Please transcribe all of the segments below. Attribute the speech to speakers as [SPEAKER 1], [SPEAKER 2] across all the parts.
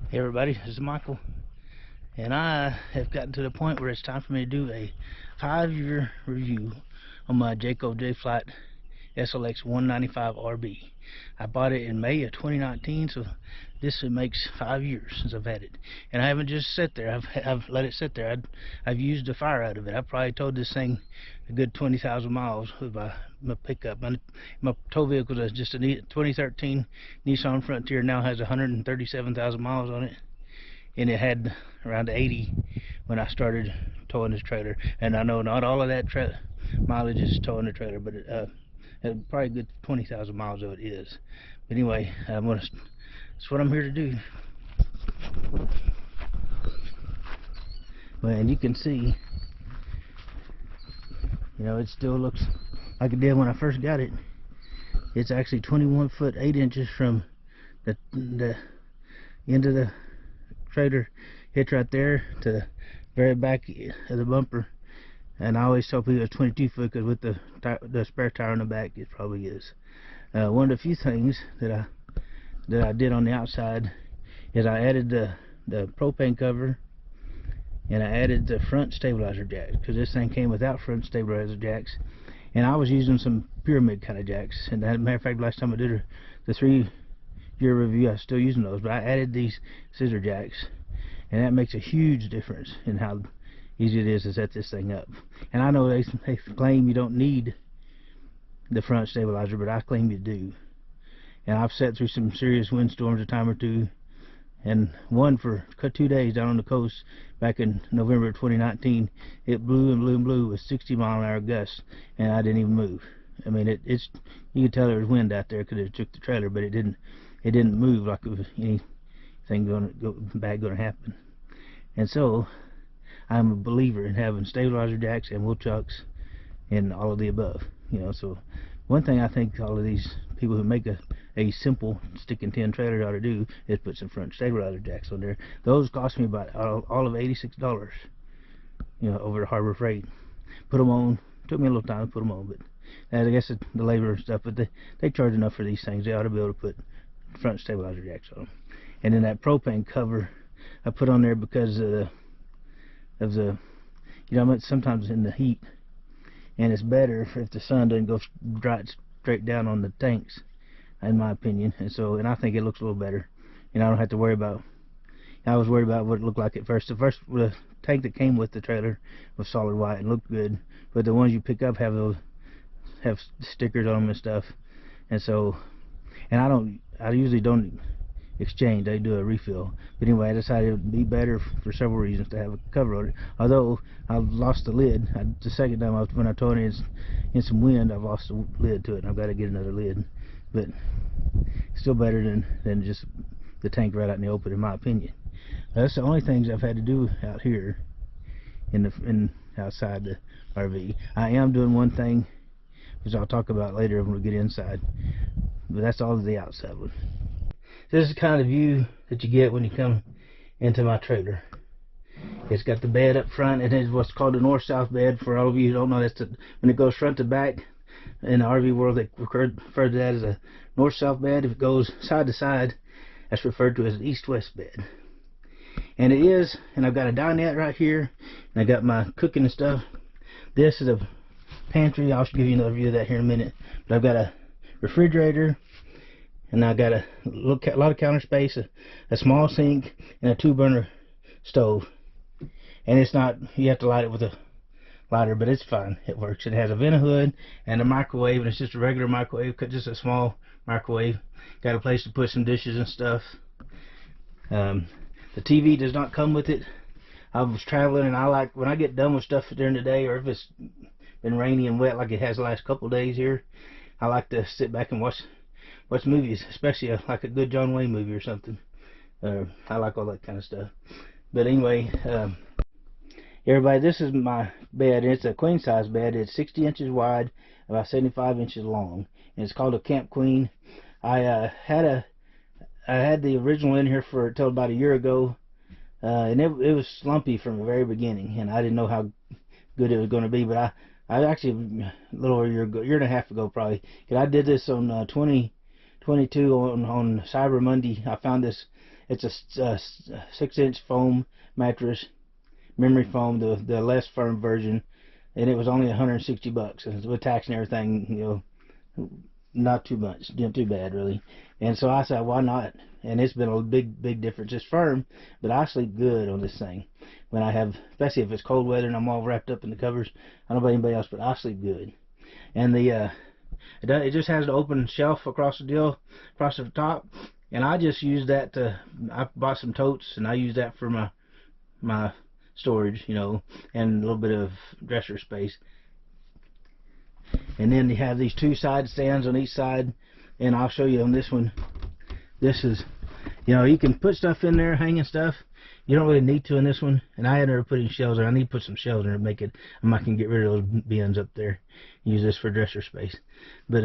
[SPEAKER 1] Hey everybody, this is Michael, and I have gotten to the point where it's time for me to do a 5-year review on my Jayco Jayflight SLX 195 RB. I bought it in May of 2019, so this makes 5 years since I've had it, and I haven't just sat there. I've let it sit there. I've used the fire out of it. I've probably towed this thing a good 20,000 miles with my pickup. My tow vehicle is just a 2013 Nissan Frontier. Now has 137,000 miles on it, and it had around 80 when I started towing this trailer. And I know not all of that mileage is towing the trailer, but probably a good 20,000 miles of it is. But anyway, that's what I'm here to do. Well, and you can see, it still looks like it did when I first got it. It's actually 21 foot 8 inches from the end of the trailer hitch right there to the very back of the bumper. And I always tell people it's 22 foot because with the spare tire on the back, it probably is. One of the few things that I did on the outside is I added the propane cover, and I added the front stabilizer jacks, because this thing came without front stabilizer jacks, and I was using some pyramid kind of jacks. And as a matter of fact, last time I did the 3-year review, I was still using those, but I added these scissor jacks, and that makes a huge difference in how easy it is to set this thing up. And I know they claim you don't need the front stabilizer, but I claim you do. And I've sat through some serious windstorms a time or two, and one for 2 days down on the coast back in November of 2019. It blew and blew and blew with 60-mile-an-hour gusts, and I didn't even move. I mean, you could tell there was wind out there because it took the trailer, but it didn't move like it was anything bad going to happen. And so I'm a believer in having stabilizer jacks and wheel chucks and all of the above. So one thing I think all of these people who make a simple stick and tin trailer ought to do is put some front stabilizer jacks on there. Those cost me about all of $86, over the Harbor Freight. Put them on. Took me a little time to put them on, but I guess the labor and stuff. But they charge enough for these things. They ought to be able to put front stabilizer jacks on them. And then that propane cover I put on there because of the sometimes in the heat, and it's better if the sun doesn't go straight down on the tanks, in my opinion. And I think it looks a little better, I don't have to worry about. I was worried about what it looked like at first. The tank that came with the trailer was solid white and looked good, but the ones you pick up have stickers on them and stuff. And I usually don't exchange. They do a refill. But anyway, I decided it would be better for several reasons to have a cover on it. Although I've lost the lid. The second time when I towed it in some wind, I've lost the lid to it, and I've got to get another lid. But still better than just the tank right out in the open, in my opinion. That's the only things I've had to do out here outside the RV. I am doing one thing, which I'll talk about later when we get inside. But that's all of the outside one. This is the kind of view that you get when you come into my trailer. It's got the bed up front. It is what's called the north-south bed. For all of you who don't know, that's when it goes front to back. In the RV world, they refer to that as a north-south bed. If it goes side to side, that's referred to as an east-west bed. And it is, and I've got a dinette right here, and I got my cooking and stuff. This is a pantry. I'll give you another view of that here in a minute. But I've got a refrigerator, and I got a lot of counter space, a small sink, and a 2-burner stove. And it's not, you have to light it with a lighter, but it's fine. It works. It has a vent hood and a microwave, and it's just a regular microwave, just a small microwave. Got a place to put some dishes and stuff. The TV does not come with it. I was traveling, and I like, when I get done with stuff during the day, or if it's been rainy and wet like it has the last couple of days here, I like to sit back and watch movies, especially like a good John Wayne movie or something. I like all that kind of stuff. But anyway, everybody, this is my bed. It's a queen size bed. It's 60 inches wide, about 75 inches long, and it's called a Camp Queen. I had the original in here till about a year ago, and it was slumpy from the very beginning, and I didn't know how good it was going to be. But I actually, a little over a year and a half ago probably, because I did this on 2022 on Cyber Monday. I found this It's a 6-inch foam mattress, memory foam, the less firm version, and it was only $160 with tax and everything. You know, not too much, not too bad really. And so I said, why not? And it's been a big difference. It's firm, but I sleep good on this thing when I have, especially if it's cold weather and I'm all wrapped up in the covers. I don't know about anybody else, but I sleep good. And it just has an open shelf across the deal, across the top, and I just use that to, I bought some totes and I use that for my storage, you know, and a little bit of dresser space. And then you have these 2 side stands on each side, and I'll show you on this one. This is, you know, you can put stuff in there, hanging stuff. You don't really need to in this one, and I had never put any shelves there. I need to put some shelves in there to make it, I can get rid of those bins up there. Use this for dresser space. But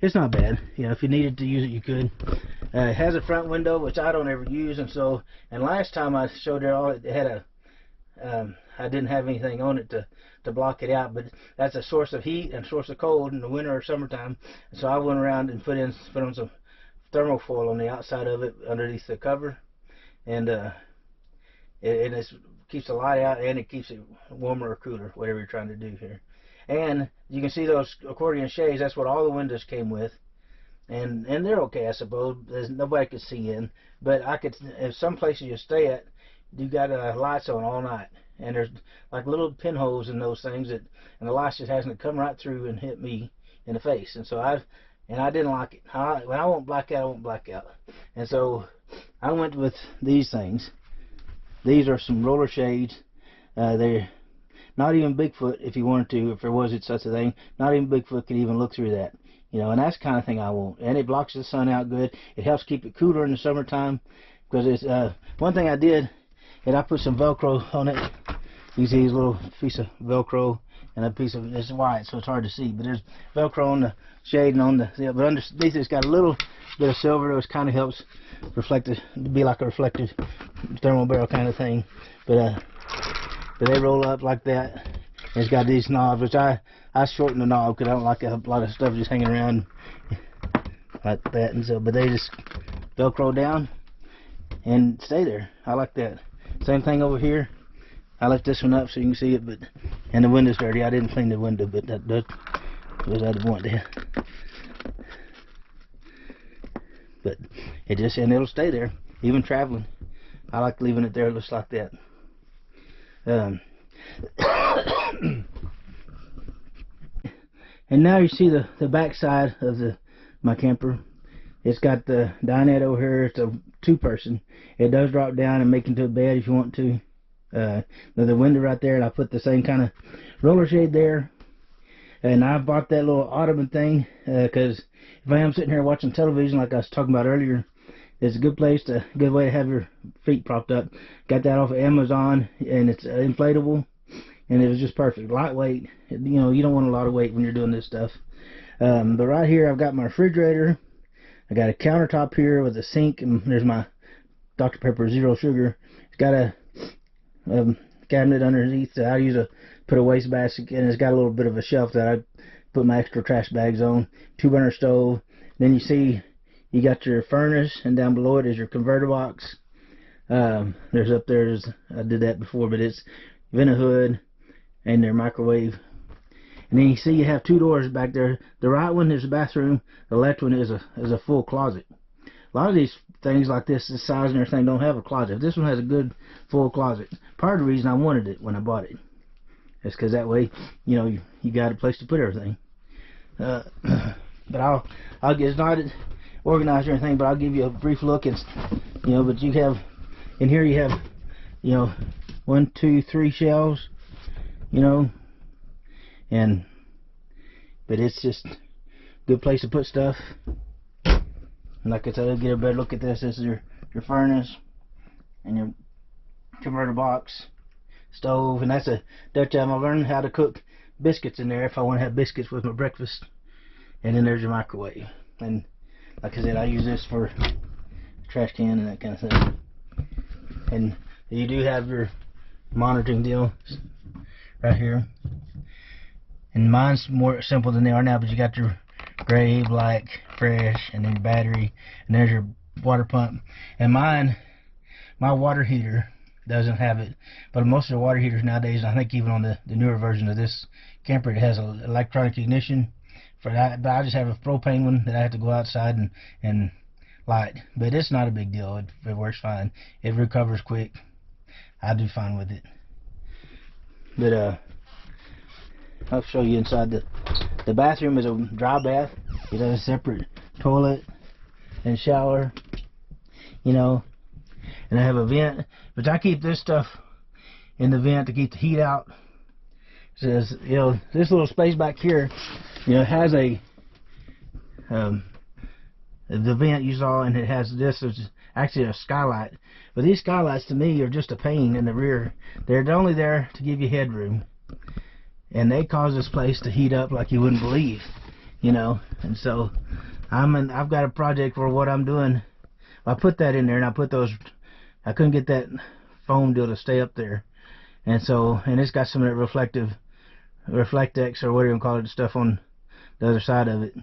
[SPEAKER 1] it's not bad. You know, if you needed to use it, you could. It has a front window, which I don't ever use, and last time I showed it all, it had a, I didn't have anything on it to block it out, but that's a source of heat and source of cold in the winter or summertime. So I went around and put on some thermofoil on the outside of it underneath the cover, and it keeps the light out, and it keeps it warmer or cooler, whatever you're trying to do here. And you can see those accordion shades. That's what all the windows came with, and they're okay, I suppose. There's nobody could see in, but I could. If some places you stay at, you got lights on all night, and there's like little pinholes in those things and the lights just hasn't come right through and hit me in the face. And so I didn't like it. When I won't black out, I won't black out. And so I went with these things. These are some roller shades. They're not even Bigfoot, if you wanted to, if there was such a thing. Not even Bigfoot could even look through that. You know, and that's the kind of thing I want. And it blocks the sun out good. It helps keep it cooler in the summertime, because it's one thing I did. And I put some Velcro on it. You see these little piece of Velcro and a piece of, it's white, so it's hard to see, but there's Velcro on the shade and on the, yeah, but underneath it's got a little bit of silver, which kind of helps reflect it, to be like a reflective thermal barrel kind of thing. But they roll up like that. And it's got these knobs, which I shorten the knob because I don't like a lot of stuff just hanging around like that. And so, but they just Velcro down and stay there. I like that. Same thing over here. I left this one up so you can see it, but and the window's dirty. I didn't clean the window, but that was out of point there. But it just, and it'll stay there even traveling. I like leaving it there just like that. And now you see the back side of my camper. It's got the dinette over here. It's a 2-person. It does drop down and make into a bed if you want to. There's a window right there, and I put the same kind of roller shade there. And I bought that little ottoman thing because if I am sitting here watching television, like I was talking about earlier, it's a good way to have your feet propped up. Got that off of Amazon, and it's inflatable, and it was just perfect, lightweight. You know, you don't want a lot of weight when you're doing this stuff. But right here, I've got my refrigerator. I got a countertop here with a sink, and there's my Dr. Pepper Zero Sugar. It's got a cabinet underneath that I put a wastebasket in. It's got a little bit of a shelf that I put my extra trash bags on. 2-burner stove. Then you see you got your furnace, and down below it is your converter box. There's up there, I did that before, but it's vent hood and their microwave. And then you see you have 2 doors back there. The right one is the bathroom. The left one is a full closet. A lot of these things like this size and everything don't have a closet. This one has a good full closet. Part of the reason I wanted it when I bought it is because that way, you know, you got a place to put everything. But I'll get, it's not organized or anything, but I'll give you a brief look. And you know, but you have in here, you have, you know, 1, 2, 3 shelves, you know. But it's just a good place to put stuff. And like I said, I'll get a better look at this. This is your furnace and your converter box, stove, and that's a Dutch oven. I learned how to cook biscuits in there if I want to have biscuits with my breakfast. And then there's your microwave. And like I said, I use this for trash can and that kind of thing. And you do have your monitoring deal right here. And mine's more simple than they are now, but you got your gray, black, fresh, and then your battery, and there's your water pump, and my water heater doesn't have it, but most of the water heaters nowadays, I think even on the newer version of this camper, it has an electronic ignition for that. But I just have a propane one that I have to go outside and light. But it's not a big deal. It works fine. It recovers quick. I do fine with it. But I'll show you inside. The bathroom is a dry bath. It has a separate toilet and shower, you know, and I have a vent, but I keep this stuff in the vent to keep the heat out. It says, you know, this little space back here, you know, has a the vent you saw, and it has this is actually a skylight. But these skylights to me are just a pain in the rear. They're only there to give you headroom, and they cause this place to heat up like you wouldn't believe, you know. And so I've got a project where what I'm doing, I put that in there, and I put those, I couldn't get that foam deal to stay up there, and so, and it's got some of that Reflectex or whatever you call it, stuff on the other side of it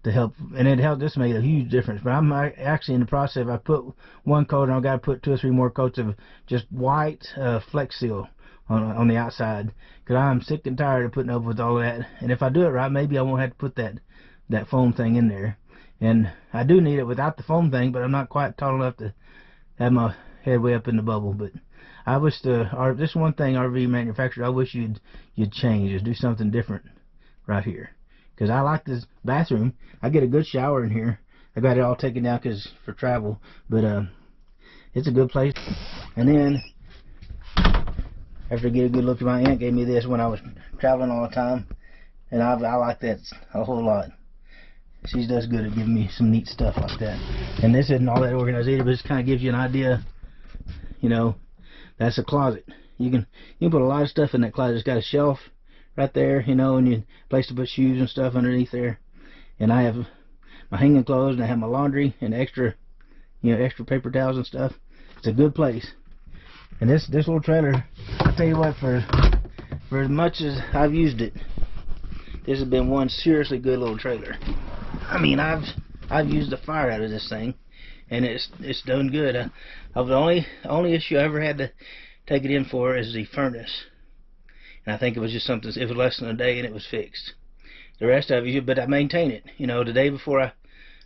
[SPEAKER 1] to help, and it helped. This made a huge difference. But I'm actually in the process. I put one coat, and I've got to put 2 or 3 more coats of just white Flex Seal on the outside, because I'm sick and tired of putting up with all that. And if I do it right, maybe I won't have to put that foam thing in there. And I do need it without the foam thing, but I'm not quite tall enough to have my head way up in the bubble. But I wish this one thing, RV manufacturer, I wish you'd change, is do something different right here. Because I like this bathroom. I get a good shower in here. I got it all taken down for travel, but it's a good place. And then after I get a good look at, my aunt gave me this when I was traveling all the time, and I like that a whole lot. She does good at giving me some neat stuff like that. And this isn't all that organized either, but it kind of gives you an idea. You know, that's a closet. You can put a lot of stuff in that closet. It's got a shelf right there, you know, and you place to put shoes and stuff underneath there. And I have my hanging clothes, and I have my laundry and extra paper towels and stuff. It's a good place. And this little trailer, I'll tell you what, for as much as I've used it, this has been one seriously good little trailer. I mean, I've used the fire out of this thing, and it's done good. The only issue I ever had to take it in for is the furnace. And I think it was just something, it was less than a day and it was fixed. The rest of it, but I maintain it. You know, the day before I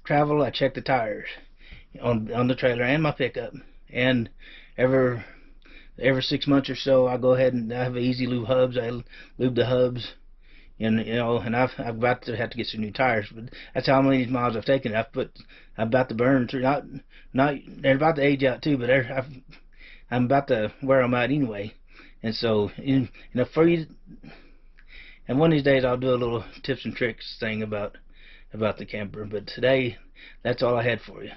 [SPEAKER 1] travel, I check the tires on the trailer and my pickup. And every 6 months or so, I go ahead and I have easy lube hubs. I lube the hubs, and you know, and I've about to have to get some new tires. But that's how many miles I've taken. I'm about to burn through. Not they're about to age out too, but I'm about to wear them out anyway. And so, you know, and one of these days I'll do a little tips and tricks thing about the camper. But today, that's all I had for you.